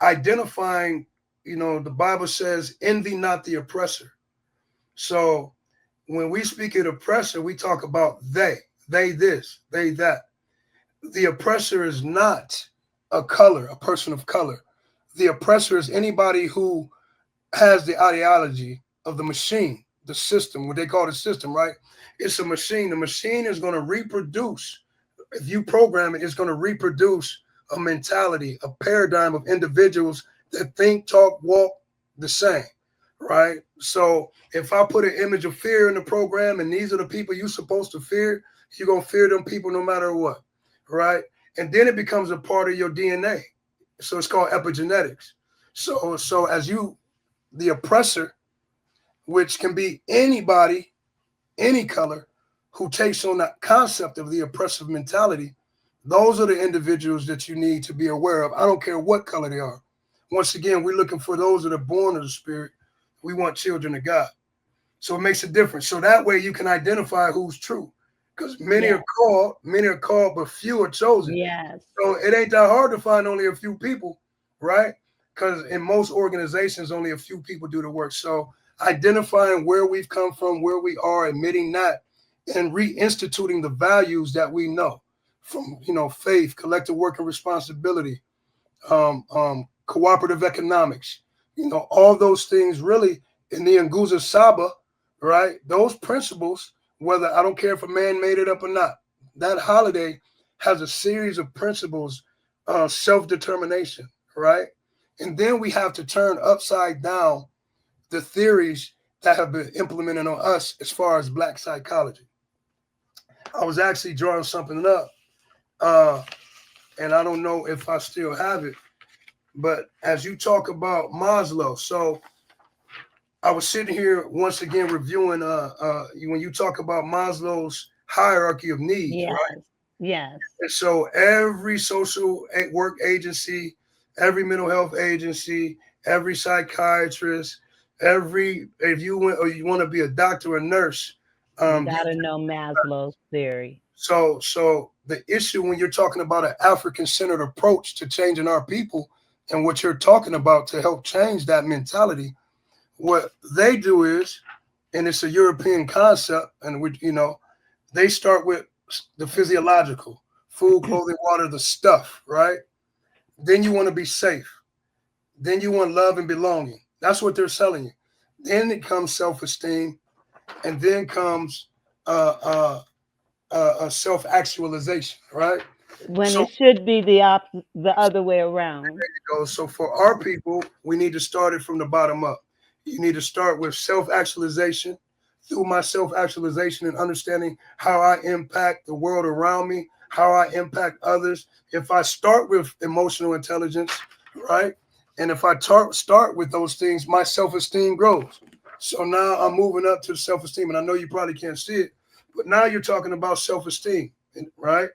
S2: identifying, the Bible says, envy not the oppressor. So when we speak of oppressor, we talk about they this, they that. The oppressor is not a person of color. The oppressor is anybody who has the ideology of the machine, the system, what they call the system, right? It's a machine. The machine is going to reproduce. If you program it, it's going to reproduce a mentality, a paradigm of individuals that think, talk, walk the same, right? So if I put an image of fear in the program and these are the people you're supposed to fear, you're going to fear them people no matter what, right? And then it becomes a part of your DNA. So it's called epigenetics. So as you the oppressor, which can be anybody, any color, who takes on that concept of the oppressive mentality, those are the individuals that you need to be aware of. I don't care what color they are. Once again, we're looking for those that are born of the Spirit. We want children of God. So it makes a difference. So that way you can identify who's true. Because
S1: Yes,
S2: many are called, but few are chosen.
S1: yes,
S2: So it ain't that hard to find only a few people, right? Because in most organizations, only a few people do the work. So identifying where we've come from, where we are, admitting that, and reinstituting the values that we know from, faith, collective work and responsibility, cooperative economics, all those things really in the Nguza Saba, right? Those principles, whether I don't care if a man made it up or not, that holiday has a series of principles, self-determination, right? And then we have to turn upside down the theories that have been implemented on us as far as Black psychology. I was actually drawing something up, uh, and I don't know if I still have it, but as you talk about Maslow, so I was sitting here once again reviewing when you talk about Maslow's hierarchy of needs, right?
S1: Yes. Yes.
S2: And so every social work agency, every mental health agency, every psychiatrist, every if you want or you want to be a doctor or nurse,
S1: You
S2: you
S1: got to know Maslow's theory.
S2: so the issue when you're talking about an African centered approach to changing our people and what you're talking about to help change that mentality, what they do is, and it's a European concept, and they start with the physiological food, clothing, water, the stuff, right? Then you want to be safe. Then you want love and belonging. That's what they're selling you. Then it comes self-esteem, and then comes self-actualization, right?
S1: When
S2: So
S1: it should be the other way around.
S2: so for our people, we need to start it from the bottom up. You need to start with self-actualization. Through my self-actualization and understanding how I impact the world around me, how I impact others. If I start with emotional intelligence, right? And if I start with those things, my self-esteem grows. So now I'm moving up to self-esteem. And I know you probably can't see it, but now you're talking about self-esteem, right?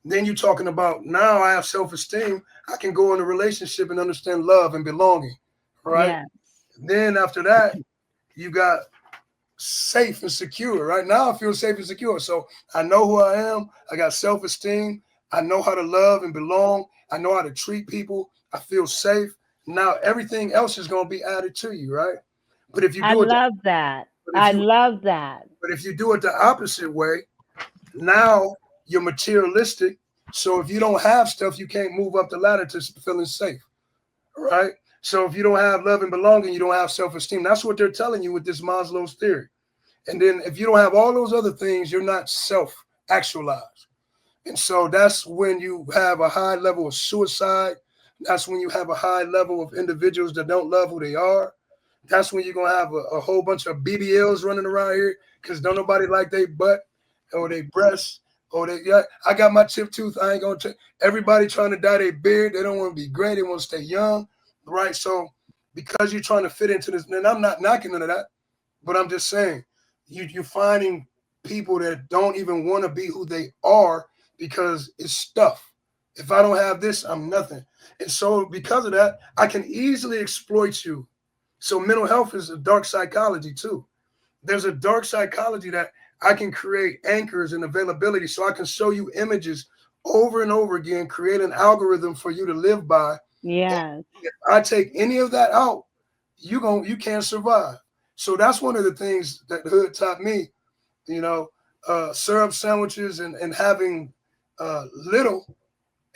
S2: Then you're talking about now I have self-esteem. I can go in a relationship and understand love and belonging, right?
S1: Yes.
S2: Then after that, you got safe and secure. Right now, I feel safe and secure. So I know who I am. I got self-esteem. I know how to love and belong. I know how to treat people. I feel safe. Now everything else is going to be added to you, right? But if you
S1: I
S2: do it,
S1: love that.
S2: but if
S1: I
S2: you
S1: love that.
S2: but if you do it the opposite way, now you're materialistic. So if you don't have stuff, you can't move up the ladder to feeling safe, right? So if you don't have love and belonging, you don't have self-esteem. That's what they're telling you with this Maslow's theory. And then if you don't have all those other things, you're not self-actualized. And so that's when you have a high level of suicide. That's when you have a high level of individuals that don't love who they are. That's when you're going to have a whole bunch of BBLs running around here because don't nobody like their butt or their breasts or yeah, I got my chip tooth. I ain't going to. Everybody trying to dye their beard. They don't want to be gray. They want to stay young, right? So because you're trying to fit into this, and I'm not knocking none of that, but I'm just saying, you're finding people that don't even want to be who they are because it's stuff. If I don't have this, I'm nothing. And so because of that, I can easily exploit you. So mental health is a dark psychology too. There's a dark psychology that I can create anchors and availability. So I can show you images over and over again, create an algorithm for you to live by.
S1: Yes.
S2: If I take any of that out, you can't survive. So that's one of the things that the hood taught me, you know, syrup sandwiches and having little.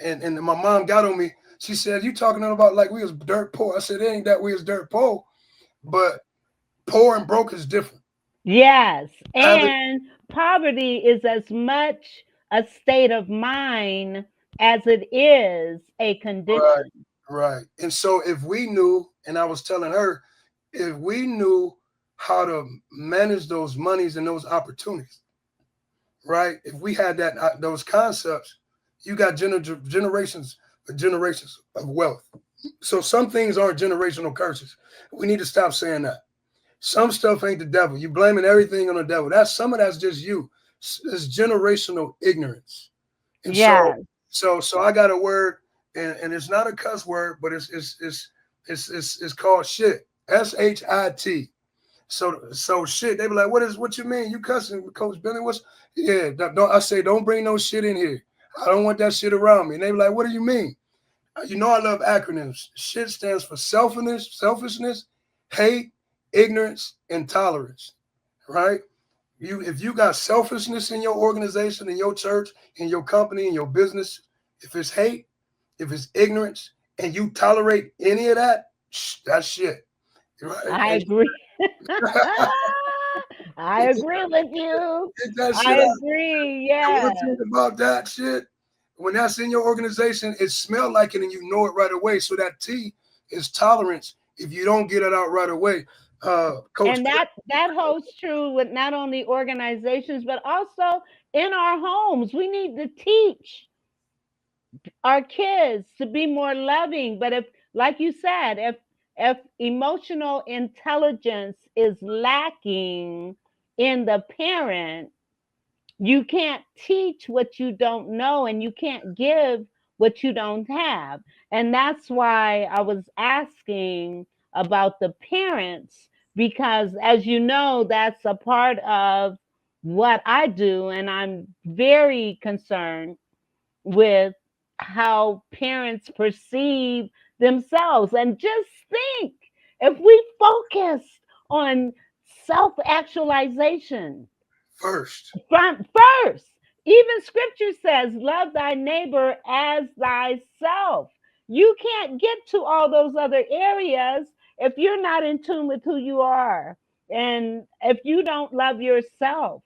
S2: And my mom got on me. She said, "You talking about like we was dirt poor?" I said, "It ain't that we was dirt poor, but poor and broke is different."
S1: Yes.
S2: Having
S1: And poverty is as much a state of mind as it is a
S2: right,
S1: condition.
S2: right. And so if we knew, and I was telling her, if we knew how to manage those monies and those opportunities, right? If we had that those concepts, you got generations of wealth. So some things aren't generational curses. We need to stop saying that. Some stuff ain't the devil. You blaming everything on the devil. Some of that's just you. It's generational ignorance. And so
S1: Yes.
S2: so I got a word, and it's not a cuss word, but it's called shit. SHIT. So shit. They be like, what you mean? You cussing, Coach Bentley? What's yeah? Don't I say don't bring no shit in here. I don't want that shit around me. And they be like, what do you mean? You know I love acronyms. Shit stands for selfishness, hate, ignorance, and tolerance. Right? If you got selfishness in your organization, in your church, in your company, in your business, if it's hate, if it's ignorance, and you tolerate any of that, that's shit. Right?
S1: I
S2: And
S1: agree. I agree with you.
S2: get that shit
S1: I
S2: out.
S1: agree.
S2: And one
S1: Yes.
S2: thing about that shit, when that's in your organization, it smells like it and you know it right away. So that T is tolerance if you don't get it out right away. Coach
S1: And that holds true with not only organizations but also in our homes. We need to teach our kids to be more loving. But if, like you said, if emotional intelligence is lacking in the parent, you can't teach what you don't know, and you can't give what you don't have. And that's why I was asking about the parents, because as you know, that's a part of what I do, and I'm very concerned with how parents perceive themselves. And just think, if we focused on self actualization
S2: first.
S1: from first, even scripture says, love thy neighbor as thyself. You can't get to all those other areas if you're not in tune with who you are. And if you don't love yourself,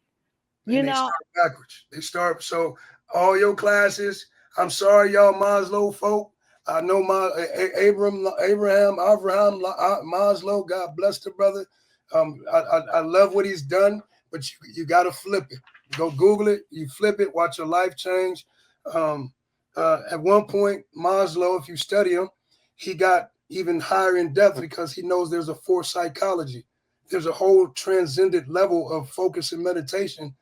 S1: you
S2: And they
S1: know,
S2: start backwards. They start so all your classes. I'm sorry, y'all Maslow folk. I know my Abraham Maslow. God bless the brother. I love what he's done, but you got to flip it. Go Google it. You flip it. Watch your life change. Um, at one point, Maslow, if you study him, he got even higher in depth because he knows there's a force psychology. There's a whole transcendent level of focus and meditation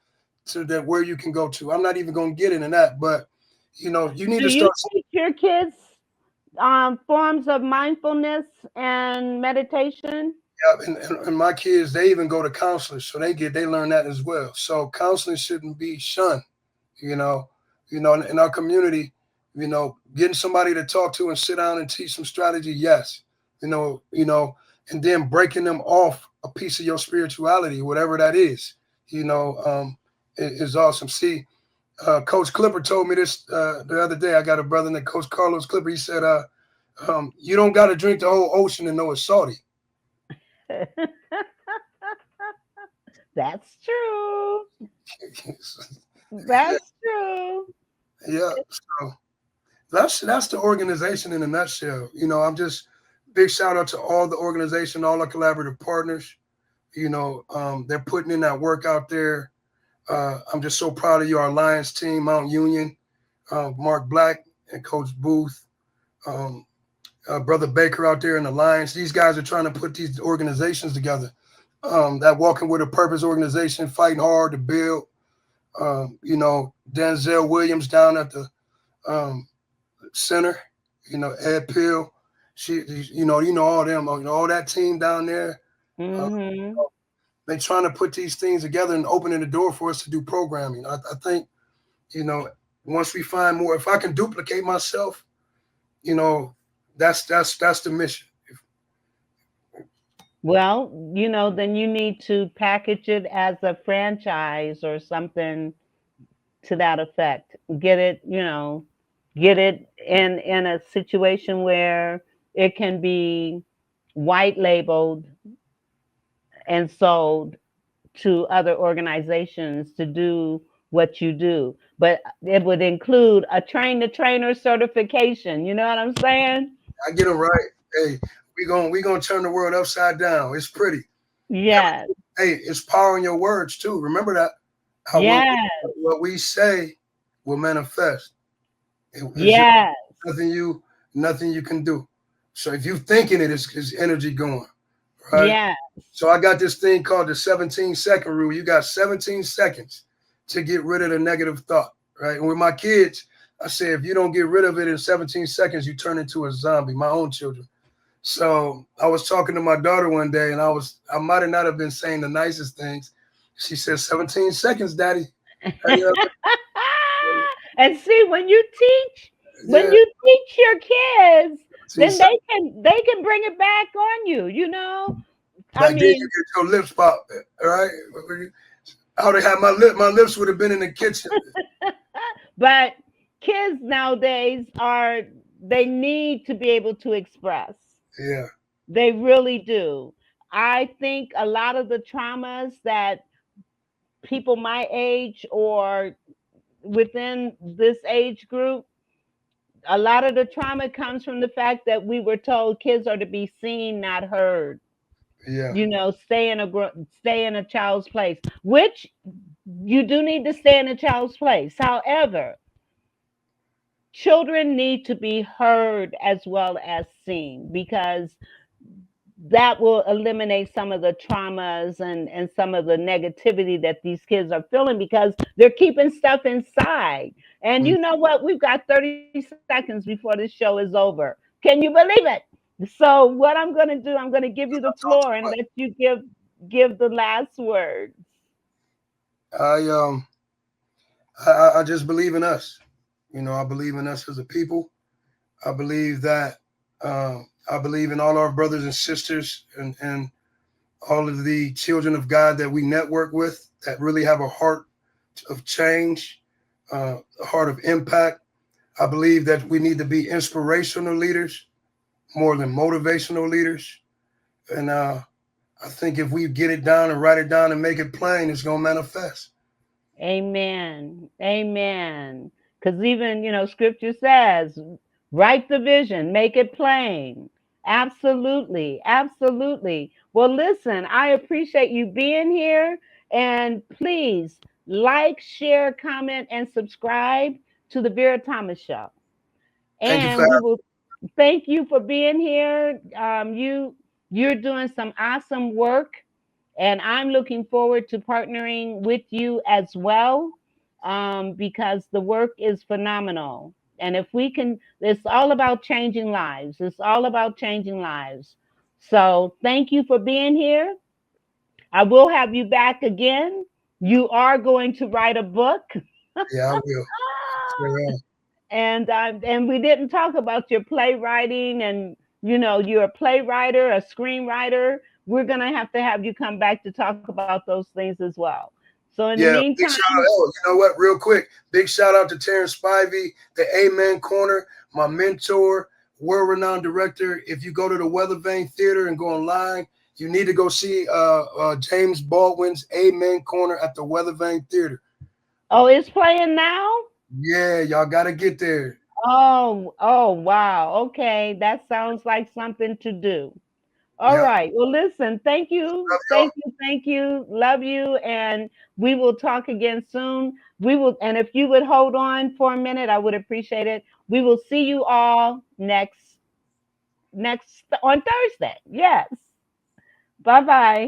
S2: to that where you can go to. I'm not even going to get into that, but you need
S1: do
S2: to
S1: you
S2: start.
S1: teach your kids forms of mindfulness and meditation?
S2: Yeah, and my kids, they even go to counselors, so they learn that as well. So counseling shouldn't be shunned. You know, in our community, getting somebody to talk to and sit down and teach some strategy, yes. And then breaking them off a piece of your spirituality, whatever that is, is awesome. See, Coach Clipper told me this the other day. I got a brother named Coach Carlos Clipper. He said, "You don't got to drink the whole ocean to know it's salty."
S1: That's true. That's true.
S2: Yeah, so that's the organization in a nutshell. I'm just big shout out to all the organization, all the collaborative partners. They're putting in that work out there. I'm just so proud of you, our Lions team, Mount Union, Mark Black and Coach Booth, um, Brother Baker out there in the Lions. These guys are trying to put these organizations together. That Walking with a Purpose organization, fighting hard to build. Denzel Williams down at the um, center. Ed Pill. All them, all that team down there. Uh,
S1: Hmm.
S2: they trying to put these things together and opening the door for us to do programming. I think, you know, once we find more, if I can duplicate myself, you know, that's the mission.
S1: Well, then you need to package it as a franchise or something to that effect. Get it in a situation where it can be white labeled and sold to other organizations to do what you do. But it would include a train the trainer certification. You know what I'm saying?
S2: I get them right. Hey, we gonna turn the world upside down. It's pretty.
S1: Yes.
S2: Hey, it's power in your words too. Remember that. How
S1: Yes.
S2: what we say will manifest. It's just
S1: Yes.
S2: nothing you can do. So if you thinking it, it's energy going, right?
S1: Yes.
S2: So I got this thing called the 17-second rule. You got 17 seconds to get rid of the negative thought, right? And with my kids, I say if you don't get rid of it in 17 seconds, you turn into a zombie. My own children. So I was talking to my daughter one day, and I might have not have been saying the nicest things. She said, 17 seconds, Daddy. Hey,
S1: And see, when
S2: yeah,
S1: you teach your kids,
S2: 17
S1: then
S2: seconds.
S1: they can bring it back on you. I
S2: Like then you
S1: mean,
S2: get your lips pop, all right? I would have had my lips would have been in the kitchen.
S1: but kids nowadays they need to be able to express.
S2: Yeah,
S1: They really do. I think a lot of the traumas that people my age or within this age group, a lot of the trauma comes from the fact that we were told kids are to be seen, not heard.
S2: Yeah.
S1: Stay in a child's place, which you do need to stay in a child's place. However, children need to be heard as well as seen, because that will eliminate some of the traumas and some of the negativity that these kids are feeling, because they're keeping stuff inside. And
S2: Mm.
S1: you know what? We've got 30 seconds before this show is over. Can you believe it? So what I'm going to do, I'm going to give you the
S2: Talk
S1: floor
S2: too
S1: and
S2: much.
S1: let you give the last words.
S2: I I just believe in us. You know, I believe in us as a people. I believe that I believe in all our brothers and sisters and all of the children of God that we network with that really have a heart of change, a heart of impact. I believe that we need to be inspirational leaders more than motivational leaders. And I think if we get it down and write it down and make it plain, it's going to manifest.
S1: Amen. Amen. Because even, scripture says, write the vision, make it plain. Absolutely. Absolutely. Well, listen, I appreciate you being here. And please like, share, comment, and subscribe to the Vera Thomas Show.
S2: Thank you for
S1: And we will thank you for being here. You're doing some awesome work, and I'm looking forward to partnering with you as well, because the work is phenomenal. And if we can, it's all about changing lives. It's all about changing lives. So thank you for being here. I will have you back again. You are going to write a book.
S2: Yeah, I will. Sure.
S1: And we didn't talk about your playwriting, and you're a playwright, a screenwriter. We're gonna have you come back to talk about those things as well. So in the
S2: Yeah, big
S1: meantime,
S2: shout out. Oh, you know what? Real quick, big shout out to Terrence Spivey, the Amen Corner, my mentor, world renowned director. If you go to the Weather Vane Theater and go online, you need to go see James Baldwin's Amen Corner at the Weather Vane Theater.
S1: oh, it's playing now.
S2: Yeah, y'all got to get there.
S1: Oh, wow. Okay, that sounds like something to do. All
S2: Yep.
S1: right. Well, listen,
S2: Love y'all.
S1: thank you, love you, and we will talk again soon. We will, and if you would hold on for a minute, I would appreciate it. We will see you all next on Thursday. Yes. Bye bye.